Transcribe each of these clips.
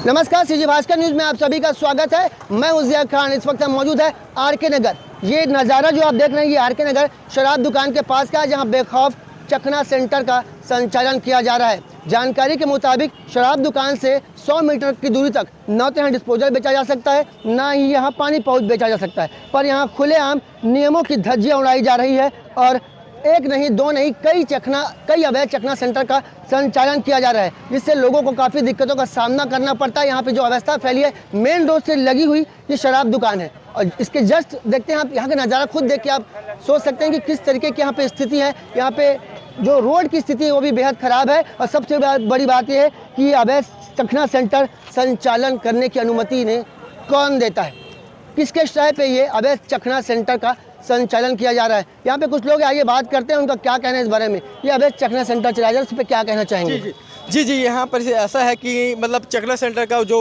नमस्कार, CG Bhaskar news में आप सभी का स्वागत है। मैं हूं ज़िया खान। इस वक्त हम मौजूद है आरके नगर। ये नज़ारा जो आप देख रहे हैं ये आरके नगर शराब दुकान के पास का है, जहां बेखौफ चखना सेंटर का संचालन किया जा रहा है। जानकारी के मुताबिक शराब दुकान से 100 मीटर की दूरी तक न तो यहाँ डिस्पोजल बेचा जा सकता है, ना ही यहाँ पानी पाउच बेचा जा सकता है, पर यहाँ खुलेआम नियमों की धज्जियाँ उड़ाई जा रही है और एक नहीं दो नहीं कई अवैध चखना सेंटर का संचालन किया जा रहा है, जिससे लोगों को काफ़ी दिक्कतों का सामना करना पड़ता है। यहाँ पे जो अवस्था फैली है, मेन रोड से लगी हुई ये शराब दुकान है और इसके जस्ट देखते हैं आप यहाँ का नज़ारा खुद देख के आप सोच सकते हैं कि किस तरीके की यहाँ पे स्थिति है। यहाँ पे जो रोड की स्थिति है वो भी बेहद ख़राब है और सबसे बड़ी बात यह है कि अवैध चखना सेंटर संचालन करने की अनुमति इन्हें कौन देता है, किसके शय पे ये अवैध चखना सेंटर का संचालन किया जा रहा है। यहाँ पे कुछ लोग आइए बात करते हैं, उनका क्या कहना है इस बारे में। ये अवैध चखना सेंटर चलाया जा रहा है, उस पर क्या कहना चाहेंगे? जी, यहाँ पर ऐसा है कि मतलब चखना सेंटर का जो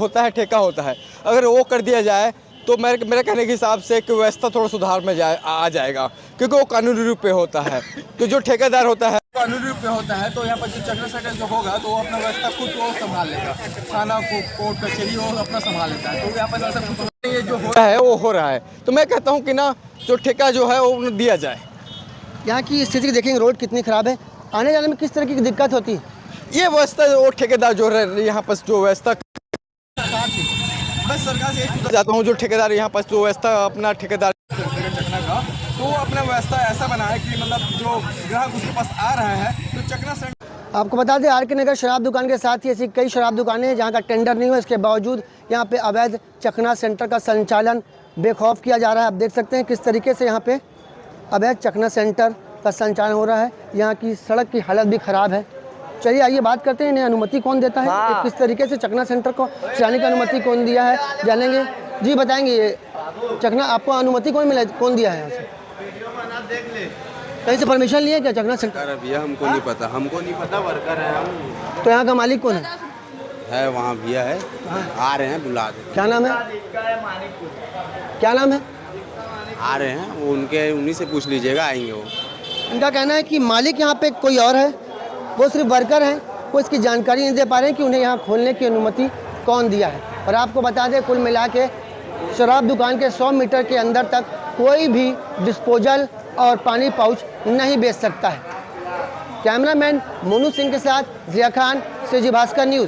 होता है ठेका होता है, अगर वो कर दिया जाए तो मेरे कहने के हिसाब से कि व्यवस्था थोड़ा सुधार में आ जाएगा, क्योंकि वो कानूनी रूप पे होता है। तो जो ठेकेदार होता है कानूनी रूप पे होता है, तो यहाँ पर जो चखना सेंटर जो होगा तो वो अपना व्यवस्था खुद वो संभाल लेगा। थाना कोर्ट कचहरी वो अपना संभाल लेता है, तो यहाँ पर ये जो हो रहा है वो हो रहा है। तो मैं कहता हूँ कि ना जो ठेका जो है वो दिया जाए। यहाँ की स्थिति देखेंगे, रोड कितनी ख़राब है, आने जाने में किस तरह की दिक्कत होती है। ये व्यवस्था वो ठेकेदार जो यहाँ पर जो व्यवस्था, मैं सरकार से जाता हूँ जो ठेकेदार यहाँ पर जो व्यवस्था अपना ठेकेदार चखना का, तो अपना व्यवस्था ऐसा बनाए कि मतलब जो ग्राहक उसके पास आ रहा है तो चखना सेंटर। आपको बता दें आरके नगर शराब दुकान के साथ ही ऐसी कई शराब दुकानें हैं जहाँ का टेंडर नहीं हुआ, इसके बावजूद यहाँ पे अवैध चखना सेंटर का संचालन बेखौफ किया जा रहा है। आप देख सकते हैं किस तरीके से यहाँ पे अवैध चखना सेंटर का संचालन हो रहा है। यहाँ की सड़क की हालत भी ख़राब है। चलिए आइए बात करते हैं, इन्हें अनुमति कौन देता है, किस तरीके से चखना सेंटर को चलाने की अनुमति कौन दिया है, जानेंगे। जी बताएंगे, ये चखना आपको अनुमति कौन मिला, कौन दिया है? यहाँ से कहीं से परमिशन लिए क्या चखना सेंटर? भैया हमको नहीं पता, वर्कर है हम। तो यहाँ का मालिक कौन है वहाँ भैया है, आ रहे हैं, बुला दे। क्या नाम है? क्या नाम है? आ रहे हैं वो, उन्हीं से पूछ लीजिएगा, आएंगे वो। इनका कहना है कि मालिक यहाँ पे कोई और है, वो सिर्फ वर्कर हैं, वो इसकी जानकारी नहीं दे पा रहे हैं कि उन्हें यहाँ खोलने की अनुमति कौन दिया है। और आपको बता दें कुल मिला के शराब दुकान के 100 मीटर के अंदर तक कोई भी डिस्पोजल और पानी पाउच नहीं बेच सकता है। कैमरामैन मोनू सिंह के साथ ज़िया खान, सीजी भास्कर न्यूज़।